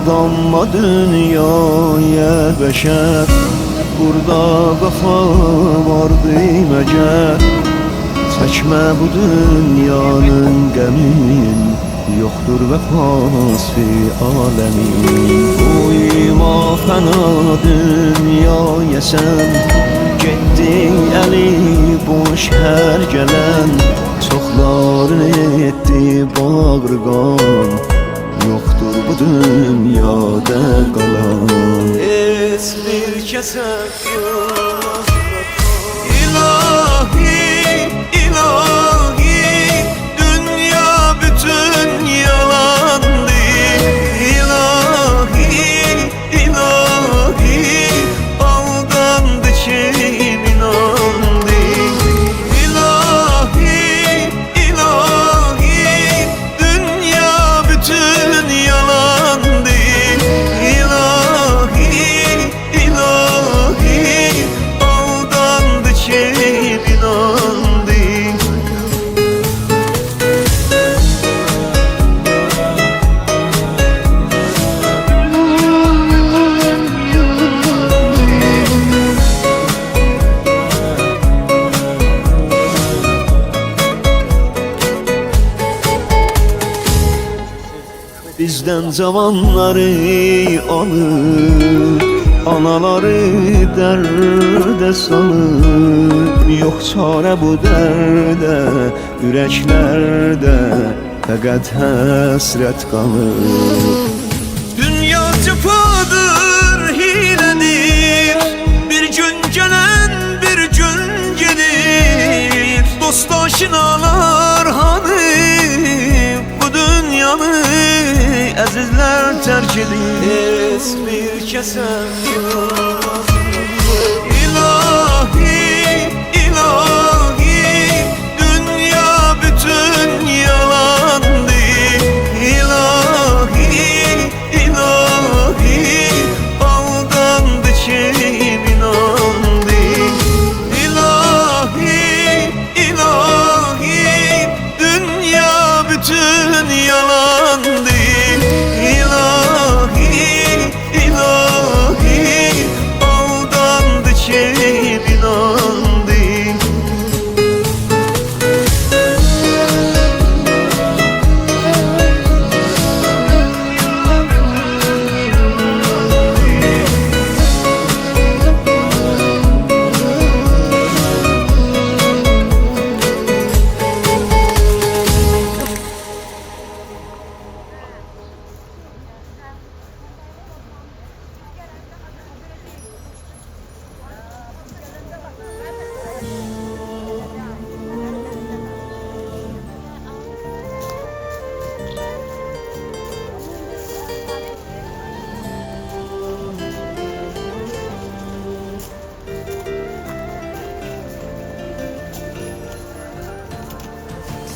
aldanma dünyaya beşer. Burada kafa vardı meğer. Çekme bu dünyanın gemin, yoktur vefası alemin. Uyma fena dünyaya sen, gittin eli boş her gelen. Çoxların etti bağırgan, yoktur bu dünyada qalan. Heç bir kəsə yox. İlahi, ilahi, dünya bütün yalandı. İlahi, ilahi, aldandı kim inandı. İlahi, ilahi, dünya bütün yalandı. İlahi, ilahi, aldandı kim inandı. Bizden zamanları alır, anaları derde salır. Yok çare bu derde, yüreklerde fəqət həsrət qalır. Dünya cıfadır, hilədir, bir gün gelen bir gün gelir. Dost aşinalar hanı, bu dünyanı əzizlər tərk edir. Heç bir kəsəm yox. İlahi, ilahi, dünya bütün yalandı. İlahi, ilahi, aldandı kim inandı. İlahi, ilahi, dünya bütün yalandı. İlahi, ilahi, aldandı kim inandı.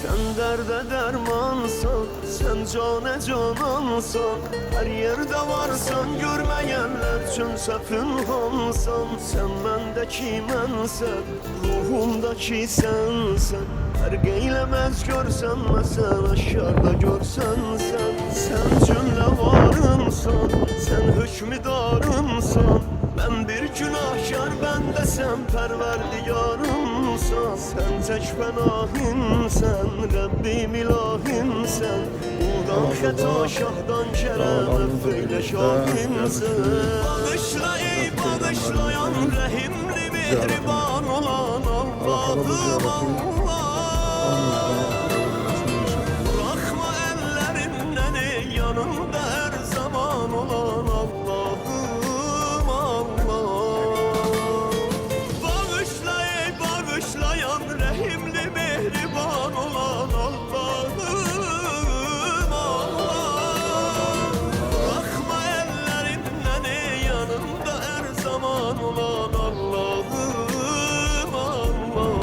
Sen derde dermansan, sen cane canansan. Her yerde varsan, görmeyenler çönse pünhansan. Sen bendeki mənsən, ruhumdaki sensen. Fərq eylemez görsen mesela, aşağıda görsen sen. Sen cümle varımsan, sen hükmüdarımsan. Ben bir günahkar, ben de sen perverdigarımsan. Sen tek pənahimsən, Rabbim ilahimsən. Udan xəta, şahdan kərəm, böyle şahimsən. Bağışla ey bağışlayan, rəhimli mehriban olan Allah'ım Allah. Bırakma ellerinden ey, yanımda her zaman olan Allah'ım Allah. Bağışla ey bağışlayan, rəhimli mehriban olan Allah'ım Allah. Bırakma ellerinden ey, yanımda her zaman olan Allah'ım Allah.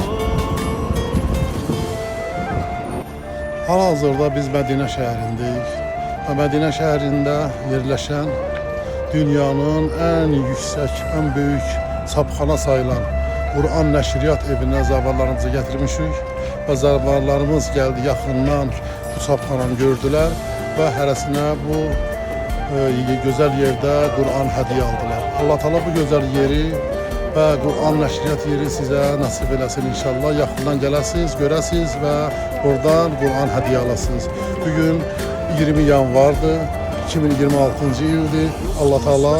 Hal-hazırda biz Mədinə şəhərindəyik və Mədinə şəhərində yerləşən dünyanın ən yüksək, ən böyük çapxana sayılan Quran Nəşriyyat evinə zavallarımızı gətirmişik və zavallarımız gəldi yaxından bu çapxananı gördülər və hərəsinə bu gözəl yerdə Quran hədiyyə aldılar. Allah Teala bu gözəl yeri və Quran nəşriyyat yeri sizə nasib eləsin inşallah. Yaxından gələsiniz, görəsiniz və oradan Quran hədiyyə alasınız. Bugün 20 yanvardır, 2026-cı ildir. Allah Teala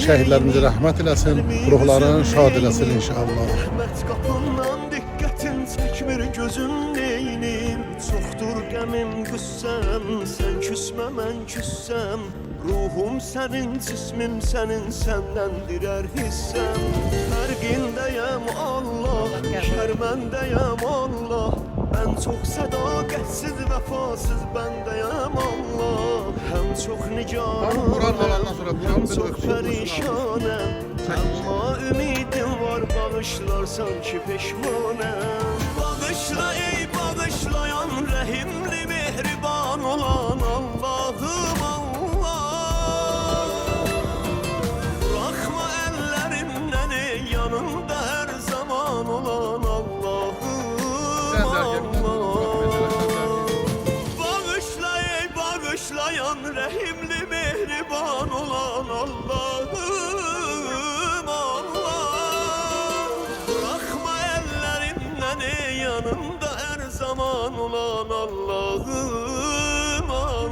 şəhidlərimizə rəhmət eləsin, ruhlarını şad eləsin inşallah. Rəhmət qapından diqqətin çəkmir gözün neynim. Çoxdur qəmim, qüssəm, sən küsmə, mən küssəm. Ruhum sənin, cismim sənin, səndəndirər hissəm. Fərqindəyəm Allah, şərməndəyəm Allah. Ən çox sədaqətsiz, vəfasız bəndəyəm Allah. Həm çox nigarım, həm çox pərişanəm. Amma ümidim var, bağışlarsan ki peşmanəm. Bağışla ey bağışlayan, rəhimli mehriban olan Allahım Allah. Bırakma əllərimdən ey yanımda hər zaman olan Allahım Allah. Bağışla ey bağışlayan, rəhimli mehriban olan Allahım Allah. Bırakma əllərimdən ey yanımda hər zaman olan Allahım Allah.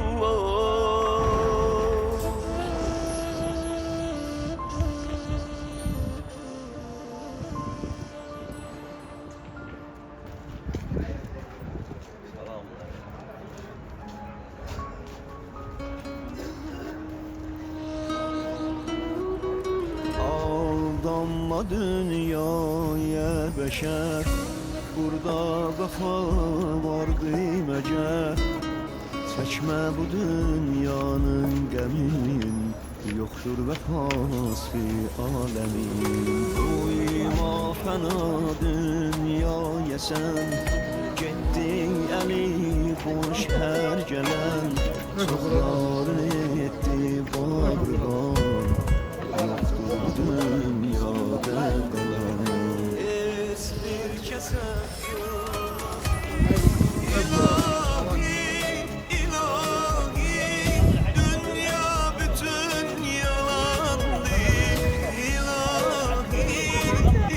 Aldanma dünyaya beşer, burada vefa vardı məgər. Çəkmə bu dünyanın qəmin, yoxdur vəfası aləmin. Uyma fəna dünyaya sən, getdin əli boş hər gələn. Çoxların etdi bağırgan, yoxdur dünyada qalan. Es bir kəsə İlahi, ilahi, dünya bütün yalandı. İlahi,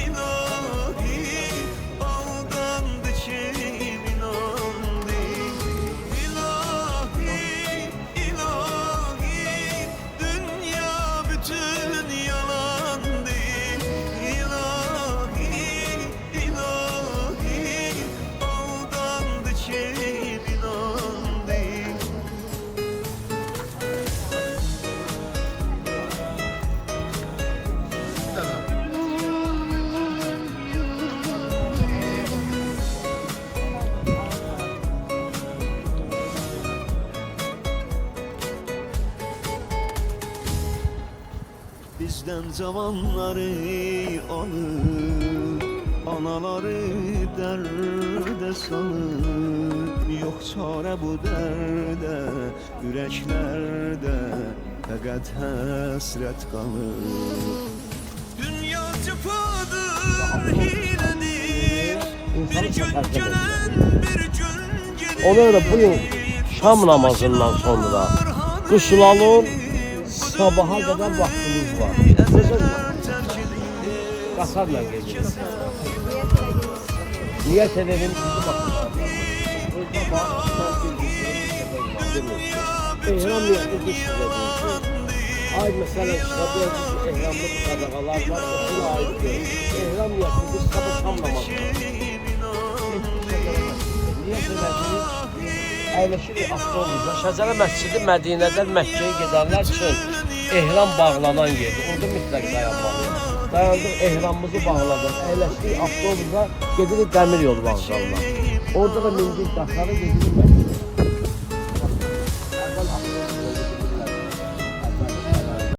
ilahi, aldandı kim inandı. İlahi, ilahi, dünya bütün yalandı. İlahi, ilahi, aldandı kim inandı. Bizden cavanları alır, anaları derde salır. Yok çare bu derde, yüreklerde fəqət həsrət qalır. Dünya cıfadır, hilədir, bir gün gelen bir gün gelir. Ona göre bugün Şam namazından sonra Quşlalın sabaha kadar vaktimiz var. Qatarla geliyoruz. Niyet edelim bizi bakın. İhram niyeti düşürüyor. Ay mesela şurada ihramlı sadakalar var. Okula ait değil. İhram niyeti biz sabah Şam namazı. Niyet edediğimiz əyləşir avtobusla. Şəcərə məscidi Mədinədən Məkkəyə gedənlər üçün ehram bağlanan yerdir. Orada mütləq dayanmalıyıq. Dayandıq, ehramımızı bağladıq. Əyləşdik avtobusa, gedirik dəmir yolu vağzalına. Orada da mindik Qatarı, gedirik Məkkəyə.